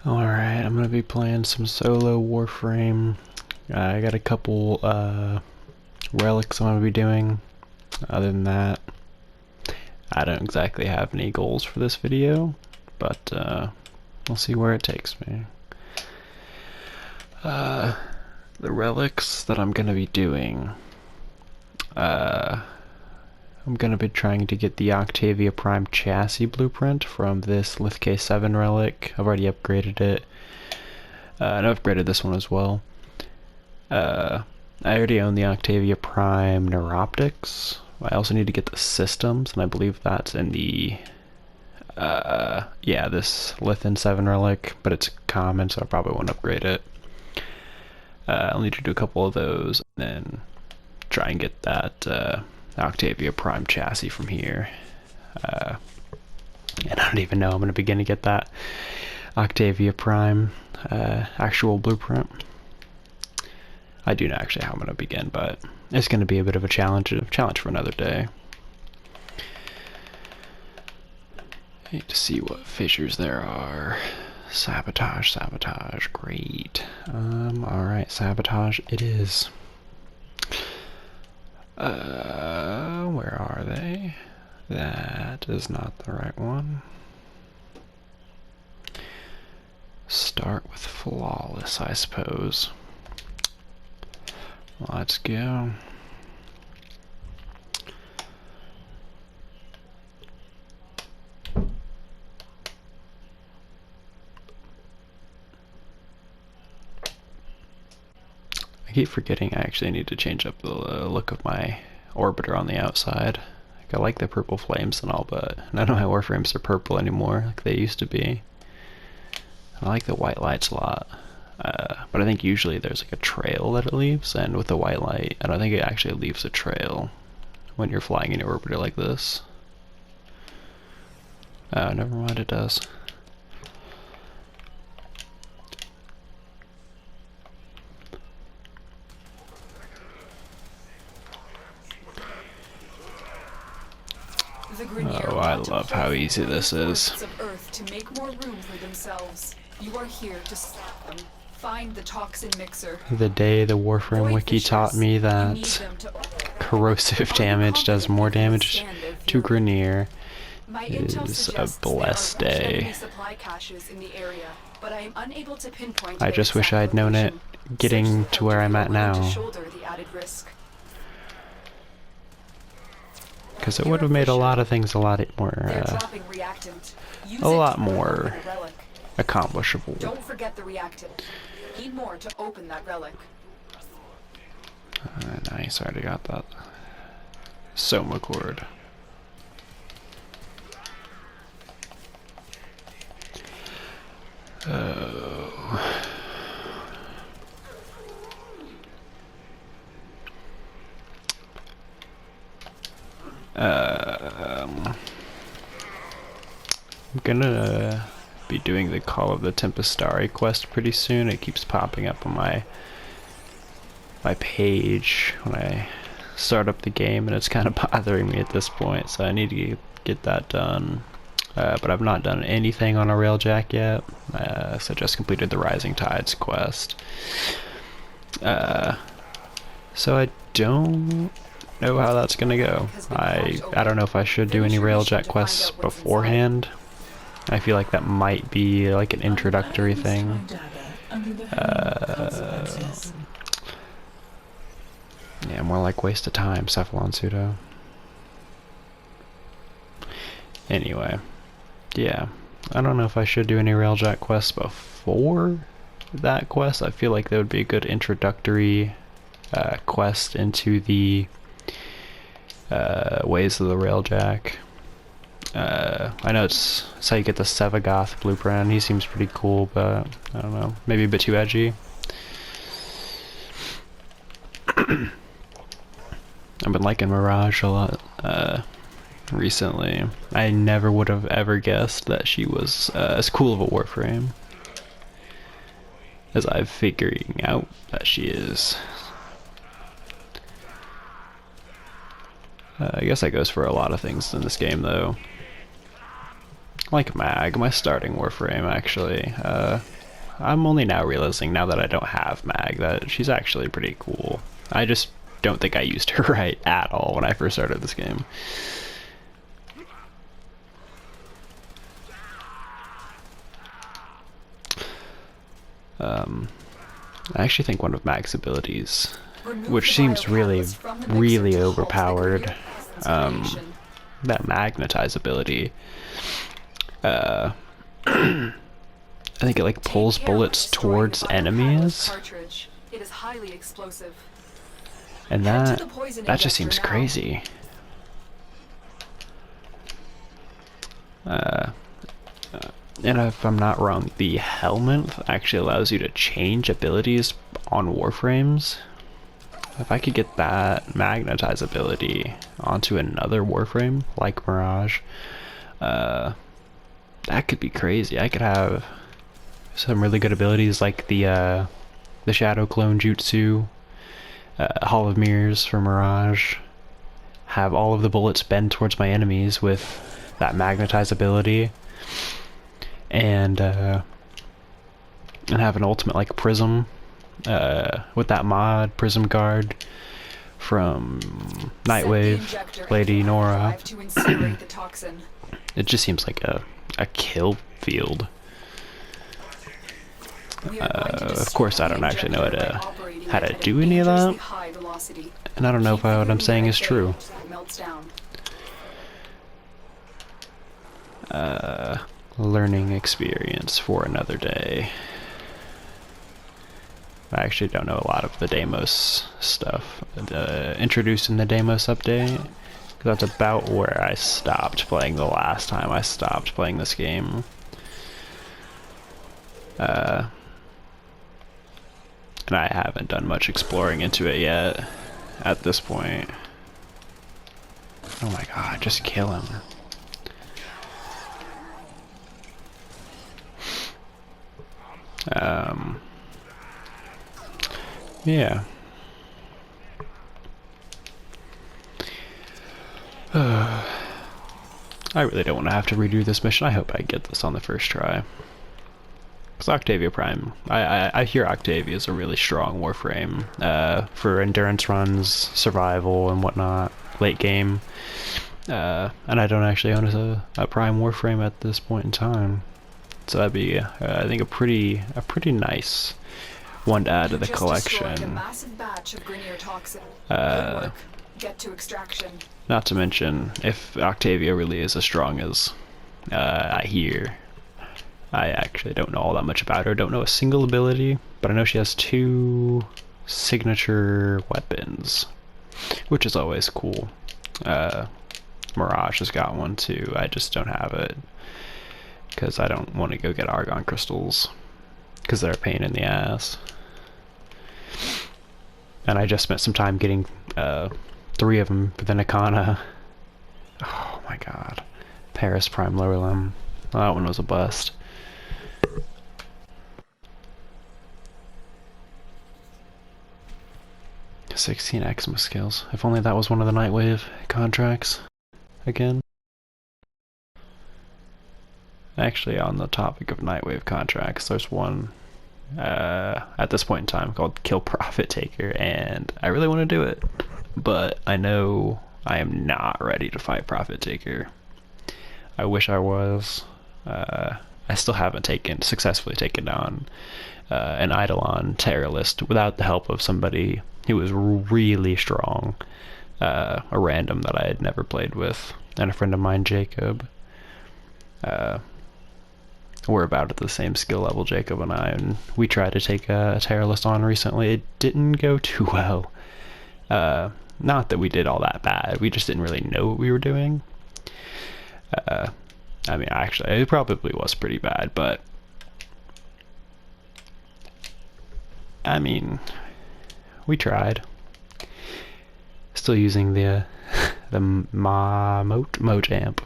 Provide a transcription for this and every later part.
Alright, I'm gonna be playing some solo Warframe. I got a couple relics I'm gonna be doing. Other than that, I don't exactly have any goals for this video, but we'll see where it takes me. The relics that I'm gonna be doing, I'm gonna be trying to get the Octavia Prime chassis blueprint from this Lithk 7 relic. I've already upgraded it. And I've upgraded this one as well. I already own the Octavia Prime Neuroptics. I also need to get the systems, and I believe that's in the yeah, this Lithin 7 relic, but it's common, so I probably won't upgrade it. I'll need to do a couple of those, and then try and get that Octavia Prime chassis from here. And I don't even know I'm going to begin to get that Octavia Prime actual blueprint. I do know actually how I'm going to begin, but it's going to be a bit of a challenge for another day. I need to see what fissures there are. Sabotage, sabotage, great. Alright, sabotage it is. Where are they? That is not the right one. Start with flawless, I suppose. Let's go. I keep forgetting I actually need to change up the look of my orbiter on the outside. Like, I like the purple flames and all, but none of my Warframes are purple anymore like they used to be. I like the white lights a lot, but I think usually there's like a trail that it leaves, and with the white light, I don't think it actually leaves a trail when you're flying in your orbiter like this. Oh, never mind, it does. Oh, I love how easy this is. Of Earth to make more room for themselves. You are here to stop them. Find the toxin mixer. The day the Warframe wiki taught me that corrosive damage does more damage to Grenier is a blessed day. I just wish I'd known it getting to where I'm at now. Because it would have made a lot of things a lot more accomplishable. Don't forget the reactant. Need more to open that relic. Nice, I already got that. Soma cord. Oh. I'm gonna be doing the Call of the Tempestari quest pretty soon. It keeps popping up on my page when I start up the game, and it's kind of bothering me at this point, so I need to get that done. But I've not done anything on a Railjack yet, so I just completed the Rising Tides quest. So I don't know how that's gonna go. I don't know if I should do any Railjack quests beforehand. I feel like that might be like an introductory thing. Yeah, more like waste of time, Cephalon Pseudo. Anyway, yeah, I don't know if I should do any Railjack quests before that quest. I feel like that would be a good introductory quest into the ways of the Railjack. I know it's how you get the Sevagoth blueprint. He seems pretty cool, but I don't know, maybe a bit too edgy. I've been liking Mirage a lot recently. I never would have ever guessed that she was as cool of a Warframe as I'm figuring out that she is. I guess that goes for a lot of things in this game, though. Like Mag, my starting Warframe, actually. I'm only now realizing, now that I don't have Mag, that she's actually pretty cool. I just don't think I used her right at all when I first started this game. I actually think one of Mag's abilities, which seems really, really overpowered, that magnetize ability, I think it like pulls bullets towards enemies, it is highly explosive. and that just seems crazy. And if I'm not wrong, the helmet actually allows you to change abilities on Warframes. If I could get that magnetize ability onto another Warframe, like Mirage, that could be crazy. I could have some really good abilities like the Shadow Clone Jutsu, Hall of Mirrors for Mirage, have all of the bullets bend towards my enemies with that magnetize ability, and have an ultimate like Prism, with that mod, Prism Guard from Nightwave, Lady Nora. It just seems like a kill field. Of course, I don't actually know how to do any of that, and I don't know if what I'm saying is true. Learning experience for another day. I actually don't know a lot of the Deimos stuff. Introduced in the Deimos update, that's about where I stopped playing the last time I stopped playing this game. And I haven't done much exploring into it yet at this point. Oh my god, just kill him. Yeah. I really don't want to have to redo this mission. I hope I get this on the first try. Because Octavia Prime, I hear Octavia is a really strong Warframe for endurance runs, survival, and whatnot, late game. And I don't actually own a Prime Warframe at this point in time. So that'd be, I think, a pretty nice one to add to the collection. Get to extraction. Not to mention, if Octavia really is as strong as I hear, I actually don't know all that much about her. Don't know a single ability, but I know she has 2 signature weapons, which is always cool. Mirage has got one too. I just don't have it because I don't want to go get Argon crystals because they're a pain in the ass. And I just spent some time getting 3 of them for the Nakana. Oh my god. Paris Prime Lower Limb. That one was a bust. $16 Exma skills. If only that was one of the Nightwave contracts. Again. Actually, on the topic of Nightwave contracts, there's one at this point in time called Kill Profit Taker, and I really want to do it, but I know I am not ready to fight Profit Taker. I wish I was. I still haven't successfully taken down an Eidolon Terrorist without the help of somebody who was really strong, a random that I had never played with, and a friend of mine, Jacob. We're about at the same skill level, Jacob and I, and we tried to take a Terrorist on recently. It didn't go too well. Not that we did all that bad, we just didn't really know what we were doing. I mean, actually, it probably was pretty bad, but I mean, we tried. Still using the Mojamp.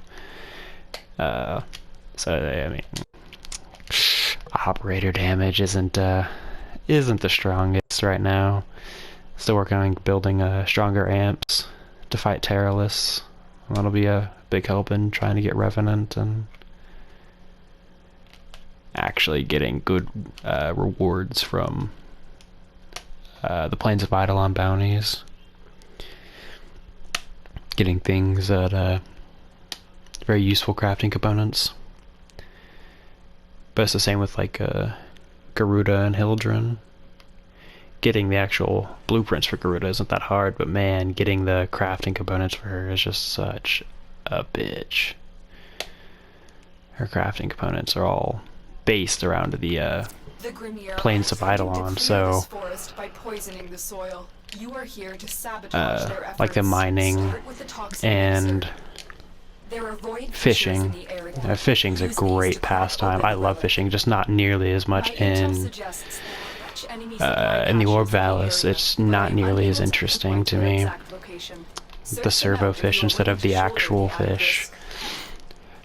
So I mean, operator damage isn't the strongest right now. Still working on building stronger amps to fight Terrorlists. That'll be a big help in trying to get Revenant and actually actually getting good rewards from the Plains of Eidolon bounties. Getting things that very useful crafting components. But it's the same with like Garuda and Hildren. Getting the actual blueprints for Garuda isn't that hard, but man, getting the crafting components for her is just such a bitch. Her crafting components are all based around the Plains of Eidolon, so like the mining and fishing. Fishing's a great pastime. I love fishing, just not nearly as much in the Orb Valis. It's not nearly as interesting to me. The servo fish instead of the actual fish.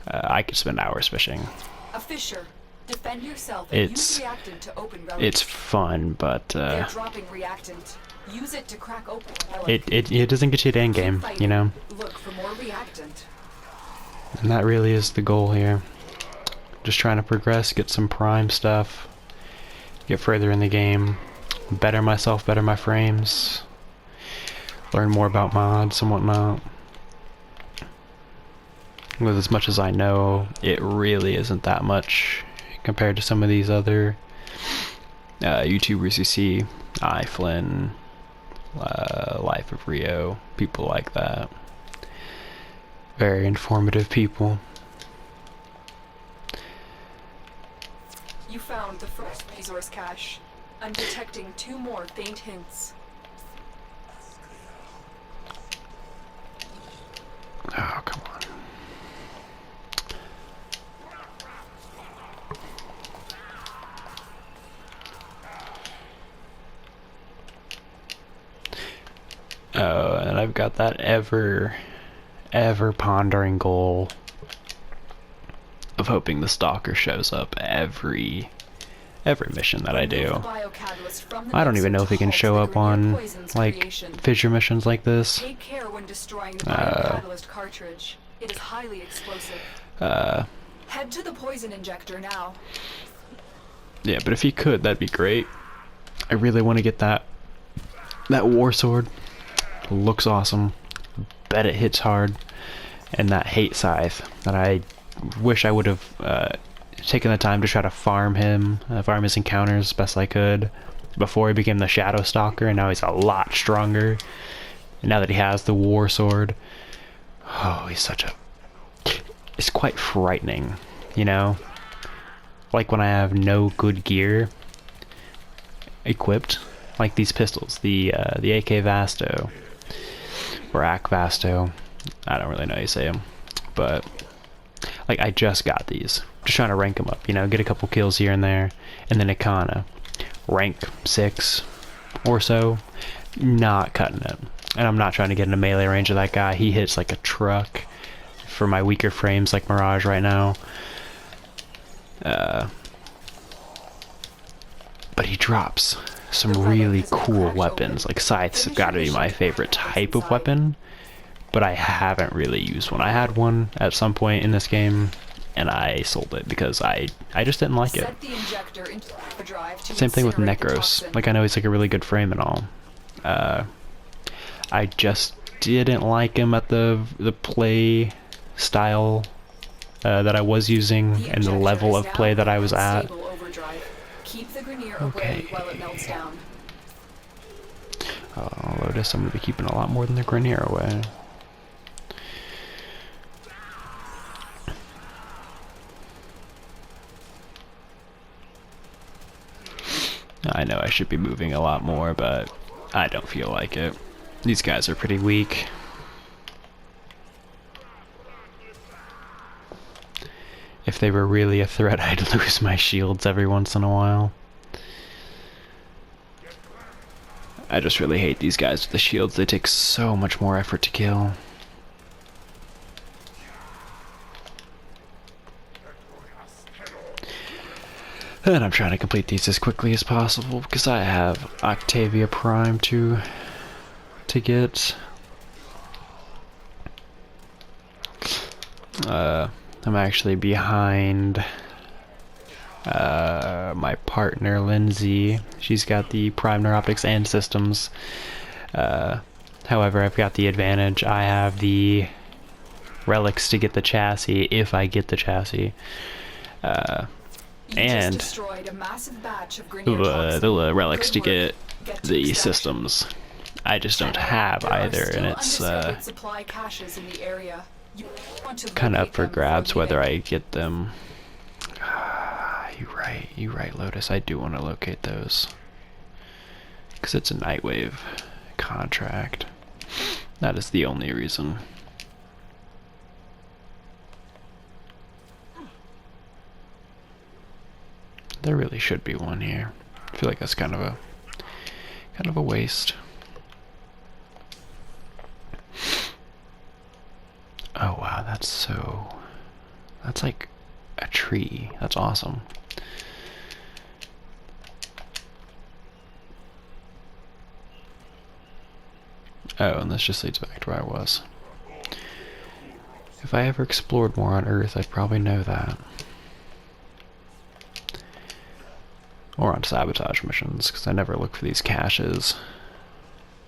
I could spend hours fishing. It's fun, but it doesn't get you to end game, you know. And that really is the goal here. Just trying to progress, get some prime stuff, get further in the game, better myself, better my frames, learn more about mods and whatnot. With as much as I know, it really isn't that much compared to some of these other YouTubers you see, iFlynn, Life of Rio, people like that. Very informative people. You found the first resource cache. I'm detecting 2 more faint hints. Oh, come on. Oh, and I've got that ever pondering goal of hoping the Stalker shows up every mission that I do. I don't even know if he can show up on like fissure missions like this. Take care when destroying the biocatalyst cartridge. It is highly explosive. Head to the poison injector now. Yeah, but if he could, that'd be great. I really want to get that war sword. Looks awesome. Bet it hits hard. And that hate scythe that I wish I would have taken the time to try to farm his encounters as best I could before he became the Shadow Stalker, and now he's a lot stronger. And now that he has the war sword, oh, it's quite frightening, you know? Like when I have no good gear equipped, like these pistols, the AK Vasto, or AK Vasto, I don't really know how you say them, but like I just got these, just trying to rank them up, you know, get a couple kills here and there, and then Ikana, rank 6 or so, not cutting it. And I'm not trying to get into melee range of that guy. He hits like a truck for my weaker frames like Mirage right now. But he drops some really cool weapons. Like scythes have got to be my favorite type of weapon, but I haven't really used one. I had one at some point in this game, and I sold it because I just didn't like it. Same thing with Necros. Like I know he's like a really good frame and all. I just didn't like him at the play style that I was using and the level of play that I was at. Okay. Oh, Lotus, I'm going to be keeping a lot more than the Grenier away. I know I should be moving a lot more, but I don't feel like it. These guys are pretty weak. If they were really a threat, I'd lose my shields every once in a while. I just really hate these guys with the shields. They take so much more effort to kill. And I'm trying to complete these as quickly as possible because I have Octavia Prime to get. I'm actually behind My partner Lindsay, she's got the prime neuroptics and systems. However, I've got the advantage. I have the relics to get the chassis if I get the chassis. And the relics to get the systems. I just don't have either, and it's kind of up for grabs whether I get them. You're right, Lotus. I do want to locate those because it's a Nightwave contract. That is the only reason. There really should be one here. I feel like that's kind of a waste. Oh wow, that's like a tree. That's awesome. Oh, and this just leads back to where I was. If I ever explored more on Earth, I'd probably know that. Or on sabotage missions, because I never look for these caches.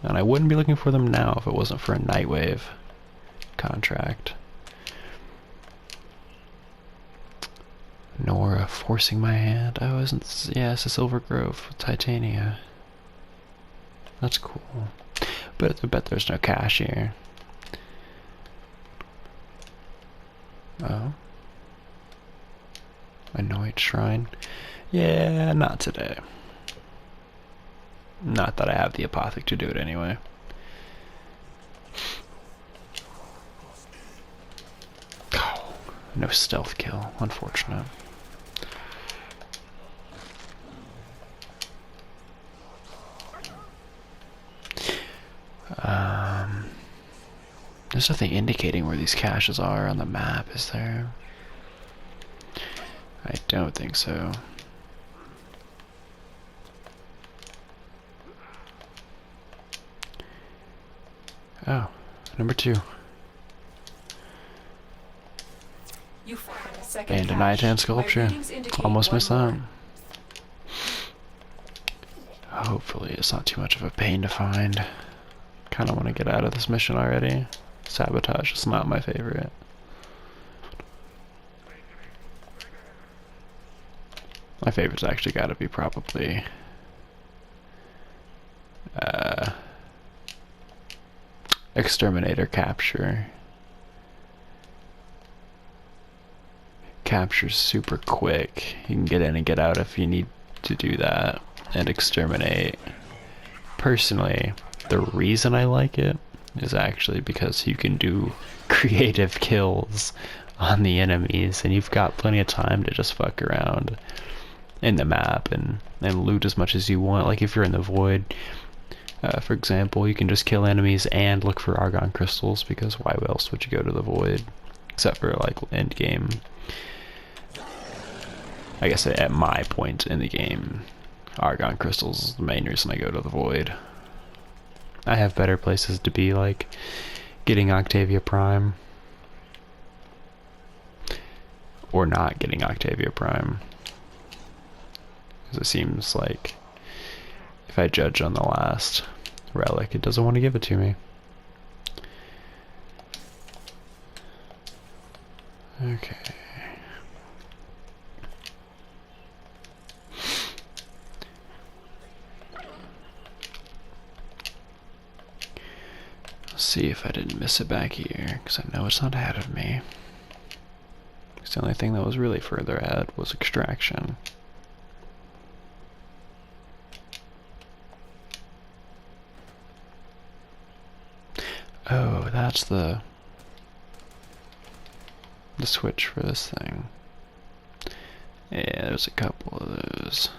And I wouldn't be looking for them now if it wasn't for a Nightwave contract. Nora forcing my hand. Oh, yeah, it's a Silver Grove with Titania. That's cool. But I bet there's no cache here. Oh. Annoyed Shrine. Yeah, not today. Not that I have the Apothic to do it anyway. Oh, no stealth kill. Unfortunate. There's nothing indicating where these caches are on the map, is there? I don't think so. Oh, number 2. And a Nightan sculpture. Almost missed that. Hopefully it's not too much of a pain to find. Kinda wanna get out of this mission already. Sabotage is not my favorite. My favorite's actually gotta be probably Exterminator Capture. Capture's super quick. You can get in and get out if you need to do that. And Exterminate. Personally, the reason I like it is actually because you can do creative kills on the enemies and you've got plenty of time to just fuck around in the map and loot as much as you want. Like if you're in the void, for example, you can just kill enemies and look for argon crystals, because why else would you go to the void except for like end game? I guess at my point in the game, argon crystals is the main reason I go to the void. I have better places to be, like getting Octavia Prime or not getting Octavia Prime, because it seems like if I judge on the last relic, it doesn't want to give it to me. Okay. See if I didn't miss it back here, because I know it's not ahead of me. Because the only thing that was really further ahead was extraction. Oh, that's the switch for this thing. Yeah, there's a couple of those.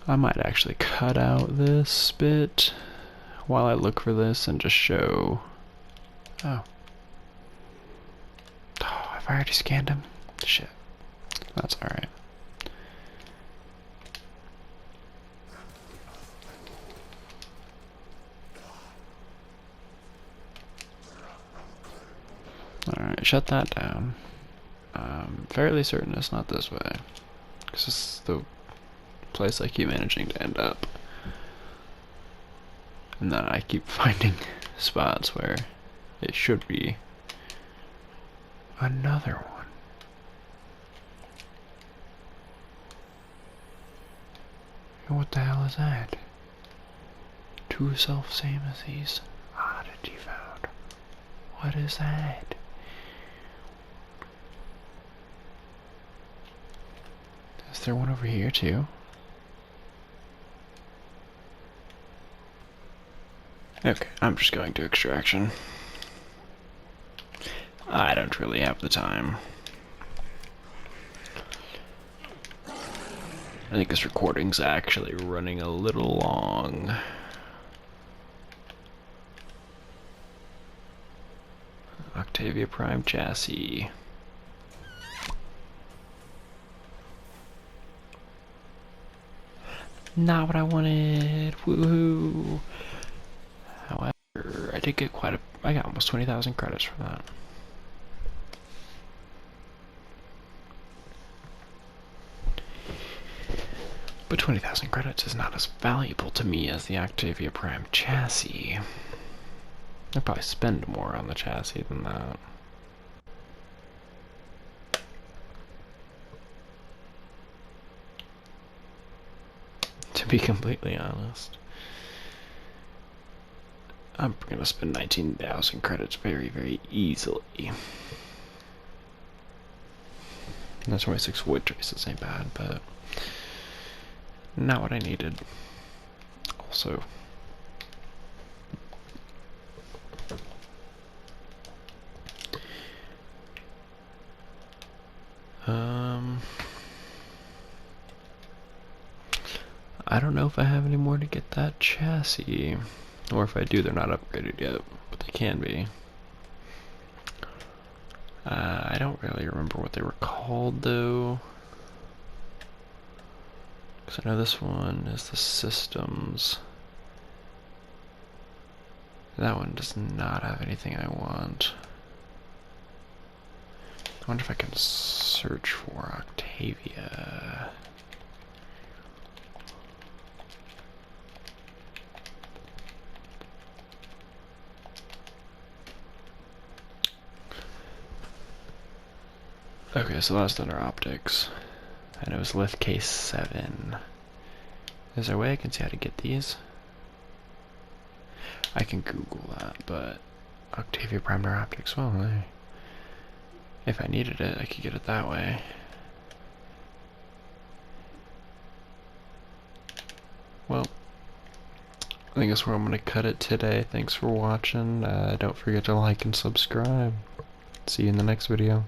I might actually cut out this bit while I look for this and just show. Oh. Oh, I've already scanned him. Shit. That's alright. Alright, shut that down. I'm fairly certain it's not this way, because this is the place I keep managing to end up. And then I keep finding spots where it should be. Another one. And what the hell is that? Two self-same as these. Oddity found. What is that? Is there one over here too? Okay, I'm just going to extraction. I don't really have the time. I think this recording's actually running a little long. Octavia Prime chassis. Not what I wanted. Woohoo! However, I did get I got almost 20,000 credits for that. But 20,000 credits is not as valuable to me as the Octavia Prime chassis. I'd probably spend more on the chassis than that. To be completely honest. I'm gonna spend 19,000 credits very, very easily. And that's 26 wood traces ain't bad, but not what I needed. Also, I don't know if I have any more to get that chassis, or if I do, they're not upgraded yet, but they can be. I don't really remember what they were called though, because I know this one is the systems. That one does not have anything I want. I wonder if I can search for Octavia. Okay, so that's under optics. And it was lift case 7. Is there a way I can see how to get these? I can Google that, but Octavia Primer Optics, well, hey. If I needed it, I could get it that way. Well, I think that's where I'm going to cut it today. Thanks for watching. Don't forget to like and subscribe. See you in the next video.